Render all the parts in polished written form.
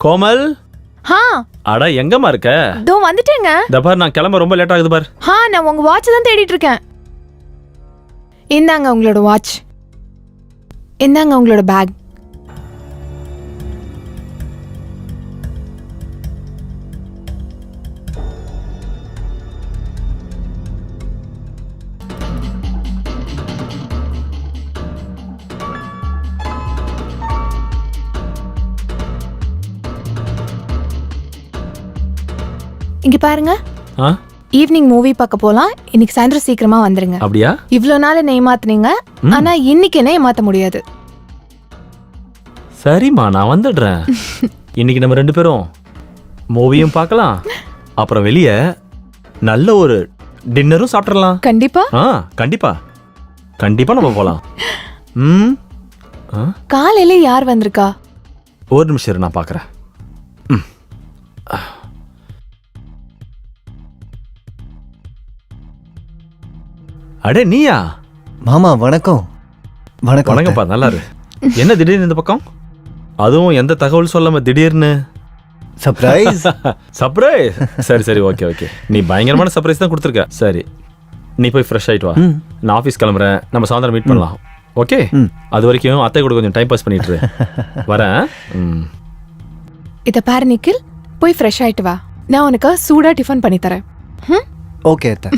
கோமல். ஹா அட எங்கம்மா இருக்க? தோ வந்துட்டேங்க. இந்த பார் நான் கிளம்ப ரொம்ப லேட் ஆகுது பார். நான் உங்க வாட்ச் தான் தேடிட்டு இருக்கேன். இந்தாங்க உங்களோட வாட்ச். இந்தாங்க உங்களோட பேக். இங்க பாருங்க. ஈவினிங் மூவி பார்க்க போலாம். இன்னைக்கு சாயந்தரம் சீக்கிரமா வந்துருங்க. அப்படியா? இவ்வளவு நாள் என்ன ஏமாத்துனீங்க, ஆனா இன்னைக்கு என்ன ஏமாத்த முடியாது. சரிம்மா நான் வந்துடுறேன். இன்னைக்கு நம்ம 2 பேரும் மூவியும் பார்க்கலாம், அப்புறம் வெளியே நல்ல ஒரு டின்னரும் சாப்பிடலாம். கண்டிப்பா. கண்டிப்பா கண்டிப்பா நம்ம போலாம். காலையில யார் வந்திருக்கா? ஒரு நிமிஷம் இரு, நான் பார்க்கறேன். அடே நீயா? மாமா வணக்கம். வணக்கம். வணக்கம்ப்பா, நல்லா இரு. என்ன திடீர்னு இந்த பக்கம்? அதுவும் எந்த தகவல் சொல்லாம திடீர்னு சர்ப்ரைஸ். சர்ப்ரைஸ். சரி சரி, ஓகே ஓகே. நீ பயங்கரமான சர்ப்ரைஸ் தான் கொடுத்துருக்க. சரி நீ போய் ஃப்ரெஷ் ஆயிட்டு வா. நான் ஆஃபீஸ் கிளம்புறேன். நம்ம சாயந்தரம் மீட் பண்ணலாம். ஓகே? அது வரைக்கும் அத்தை கூட கொஞ்சம் டைம் பாஸ் பண்ணிட்டு இரு. வரேன். இத பாரு நிக்கில், போய் ஃப்ரெஷ் ஆயிட்டு வா. நான் உனக்கு சூடா டிஃபன் பண்ணி தரேன். ஓகே அத்தை.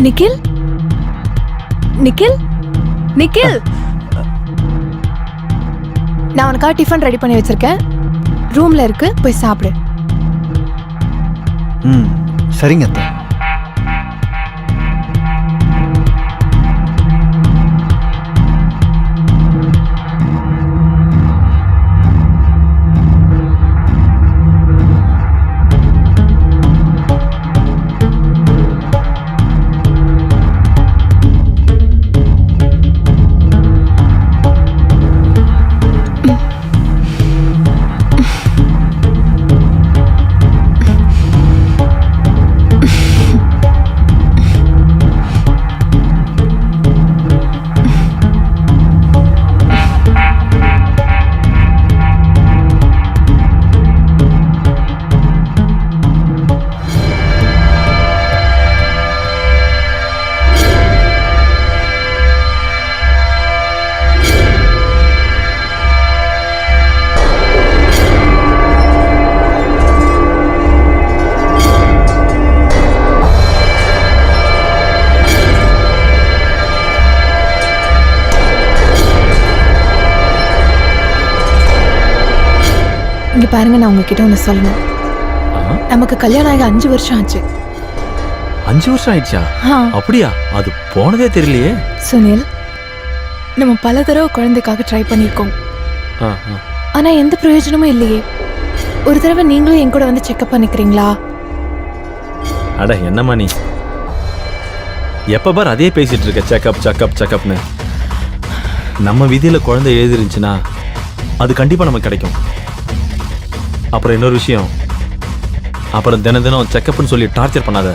நிக்கில், நிக்கில், நிக்கில், நான் உனக்காக டிஃபன் ரெடி பண்ணி வச்சிருக்கேன். ரூம்ல இருக்கு, போய் சாப்பிடு. சரிங்க அத்தை. பாருங்க, நான் உங்ககிட்ட ஒன்று சொல்லணும். ஆ, நமக்கு கல்யாணம் ஆகி 5 வருஷம் ஆச்சு. 5 வருஷம் ஆயிடுச்சா? ஆ, அப்படியா? அது போனதே தெரியலையே. சுனில், நம்ம பல தடவை குழந்தைக்காக ட்ரை பண்ணியிருக்கோம். ஆ, ஆ. ஆனா எந்த பிரயோஜனமும் இல்லையே. ஒரு தடவை நீங்களும் என் கூட வந்து செக்அப் பண்ணிக்கிறீங்களா? அட என்னம்மா நீ எப்ப பார் அதே பேசிட்டு இருக்க, செக்அப் செக்அப் செக்அப்னு. நம்ம விதியில குழந்தை எழுதிருந்துச்சுன்னா அது கண்டிப்பா நமக்கு கிடைக்கும். அப்புறம் இன்னொரு விஷயம், அப்புறம் தினம் தினம் செக்அப்னு சொல்லி டார்ச்சர் பண்ணாத.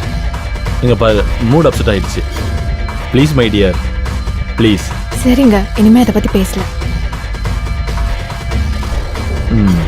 இங்க பாரு, மூட் அப்செட் ஆயிடுச்சு. Please my dear, please. சரிங்க, இனிமே அதை பத்தி பேசல. ம்.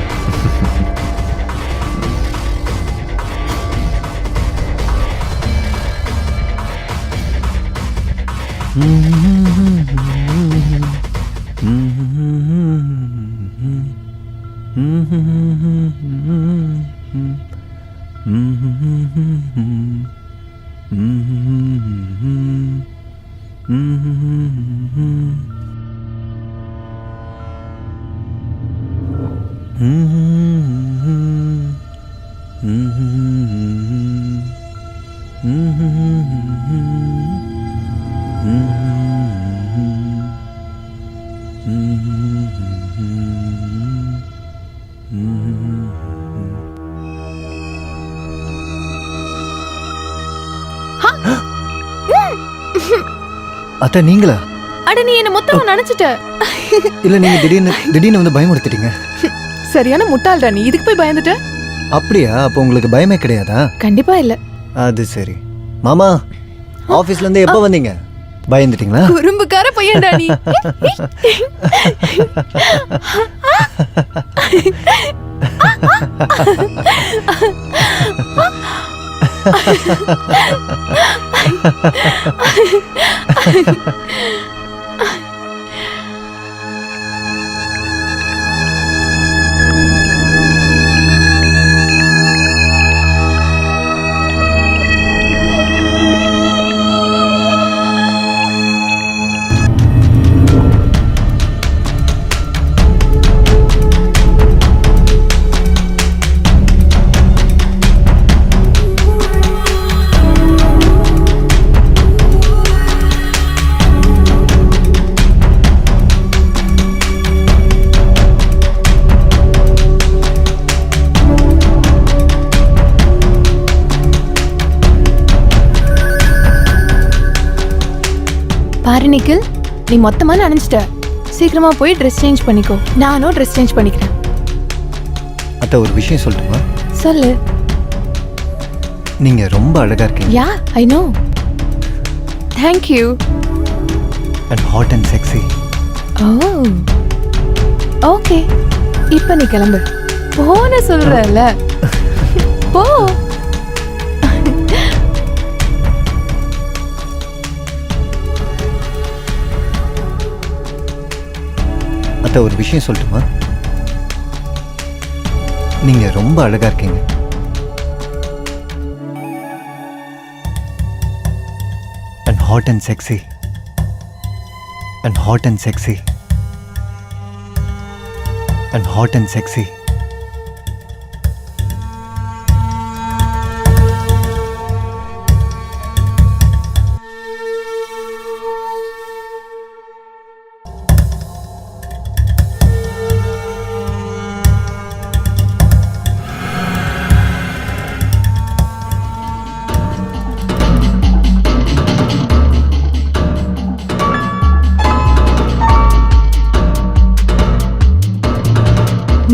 அத்தை நீங்களா? அட, நீ என்ன மொத்தமா நினைச்சிட்ட. இல்ல நீங்க திடீர்னு வந்து பயமுறுத்திட்டீங்க. சரியான முட்டாள்டா நீ. இதுக்கு போய் பயந்துட்ட? அப்படியா? அப்போ உங்களுக்கு பயமே கிடையாதா? கண்டிப்பா இல்ல. அது சரி. மாமா, ஆபீஸ்ல இருந்து எப்போ வந்தீங்க? பயந்துட்டீங்களா? குறும்புக்கார பையன்டா நீ. பாரு நிக்கில், நீ மொத்தமா நினைச்சிட்ட. சீக்கிரமா போய் ட்ரெஸ் சேஞ்ச் பண்ணிக்கோ. நானும் ட்ரெஸ் சேஞ்ச் பண்ணிக்கிறேன். அத்தை ஒரு விஷயம் சொல்லட்டுமா? சொல்லு. நீங்க ரொம்ப அழகா இருக்கீங்க. Yeah, I know. Thank you. And hot and sexy. Oh, okay. இப்ப நீ கிளம்பு. போன சொல்றல. போ. அத்தை ஒரு விஷயம் சொல்லட்டுமா? நீங்க ரொம்ப அழகா இருக்கீங்க. And hot and sexy. And hot and sexy. And hot and sexy.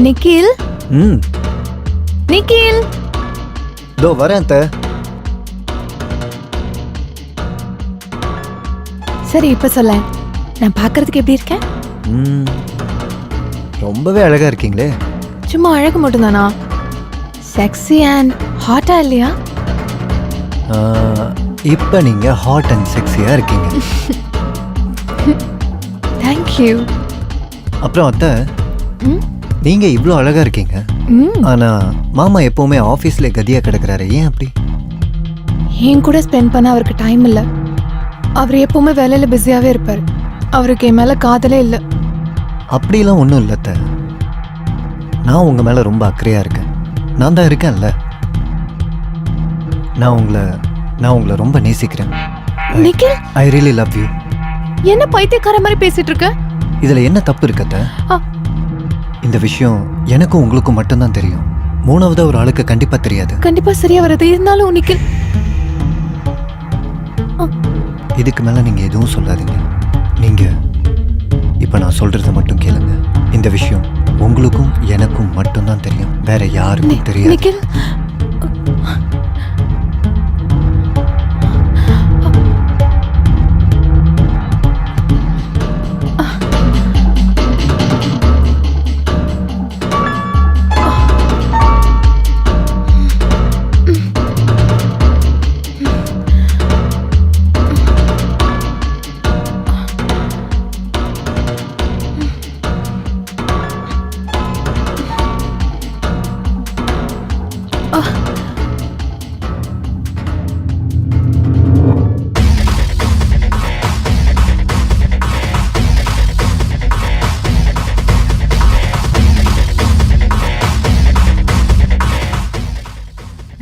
Nikhil, Nikhil. இதோ வரேன் அத்தை. சரி, இப்ப சொல்ல. நான் பார்க்கறதுக்கு எப்படி இருக்கேன்? ரொம்பவே அழகா இருக்கீங்களே. சும்மா அழகு மட்டும்தானா? செக்ஸி அண்ட் ஹாட்டா இல்லையா? இப்போ நீங்க ஹாட் அண்ட் செக்ஸியா இருக்கீங்க. தேங்க்யூ. அப்புறம் அத்தை, நீங்க இவ்வளோ அழகா இருக்கீங்க. ஆனா மாமா எப்பவுமே ஆபீஸ்ல கதியா கிடக்குறாரு. ஏன் அப்படி? என் கூட ஸ்பெண்ட் பண்ண அவருக்கு டைம் இல்லை. அவர் எப்பவுமே வேலையில பிஸியாவே இருப்பார். அவருக்கு என் மேல காதலே இல்லை. அப்படிலாம் ஒன்றும் இல்லை அத்தை. நான் உங்கள் மேலே ரொம்ப அக்கறையாக இருக்கேன். நான் தான் இருக்கேன்ல. நான் உங்களை ரொம்ப நேசிக்கிறேன். Nikhil, I really love you. என்ன பைத்தியக்கார மாதிரி பேசிட்டு இருக்க? இதில் என்ன தப்பு இருக்கத்த? ஆ, இந்த விஷயம் எனக்கும் உங்களுக்கும் மட்டும்தான் தெரியும். மூணாவது ஒரு ஆளுக்கு கண்டிப்பாக தெரியாது. கண்டிப்பா சரியா வராது. இருந்தாலும் நிக்கில், இதுக்கு மேலே நீங்கள் எதுவும் சொல்லாதீங்க. நீங்கள் இப்போ நான் சொல்கிறத மட்டும் கேளுங்க. இந்த விஷயம் உங்களுக்கும் எனக்கும் மட்டும்தான் தெரியும். வேற யாருக்கும் தெரியாது. நிக்கில்,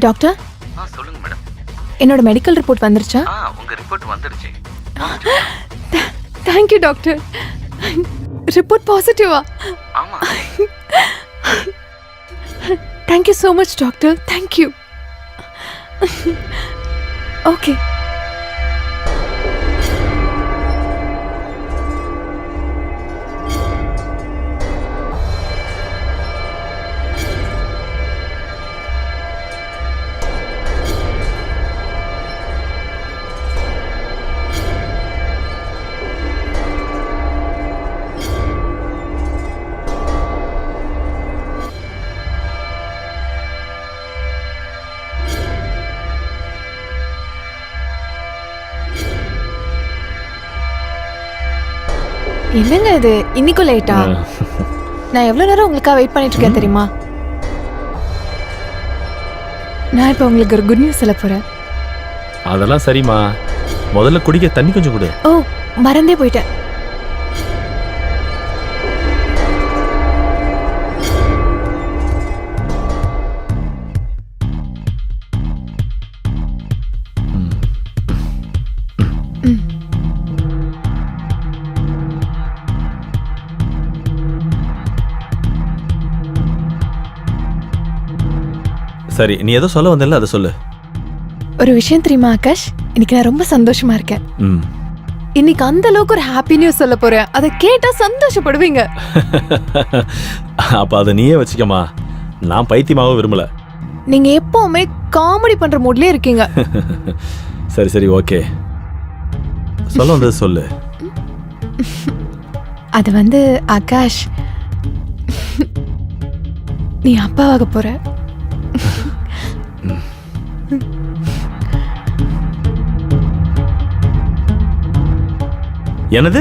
டாக்டர், சொல்லுங்க மேடம். என்னோட மெடிக்கல் ரிப்போர்ட் வந்துருச்சா? உங்க ரிப்போர்ட் வந்துருச்சு. Thank you doctor. ரிப்போர்ட் பாசிட்டிவா? ஆமா. Thank you so much doctor. Thank you. Okay. என்னங்க இது இன்னைக்கும் லேட்டா? நான் எவ்வளவு நேரம் உங்களுக்காக வெயிட் பண்ணிட்டு இருக்கேன் தெரியுமா? நான் இப்போ உங்களுக்கு ஒரு குட் நியூஸ் சொல்ல போறேன். அதெல்லாம் சரிம்மா, முதல்ல குடிக்க தண்ணி கொஞ்சம் கொடு. ஓ, மறந்தே போயிட்டேன். சரி, நீ ஏதோ சொல்ல வந்தல, அதை சொல்லு. ஒரு விஷயம் தெரியுமா ஆகாஷ்? இன்னைக்கு நான் ரொம்ப சந்தோஷமா இருக்கேன். ம். இன்னைக்கு அந்த அளவுக்கு ஒரு ஹாப்பி நியூஸ் சொல்ல போறேன். அதை கேட்டா சந்தோஷப்படுவீங்க. அப்ப அதை நீயே வச்சுக்கமா. நான் பைத்தியமாவே விரும்பல. நீங்க எப்பவுமே காமெடி பண்ற மூட்லயே இருக்கீங்க. சரி சரி, ஓகே, சொல்ல வந்தது சொல்லு. அது வந்து ஆகாஷ், நீ அப்பாவாக போற. என்னது?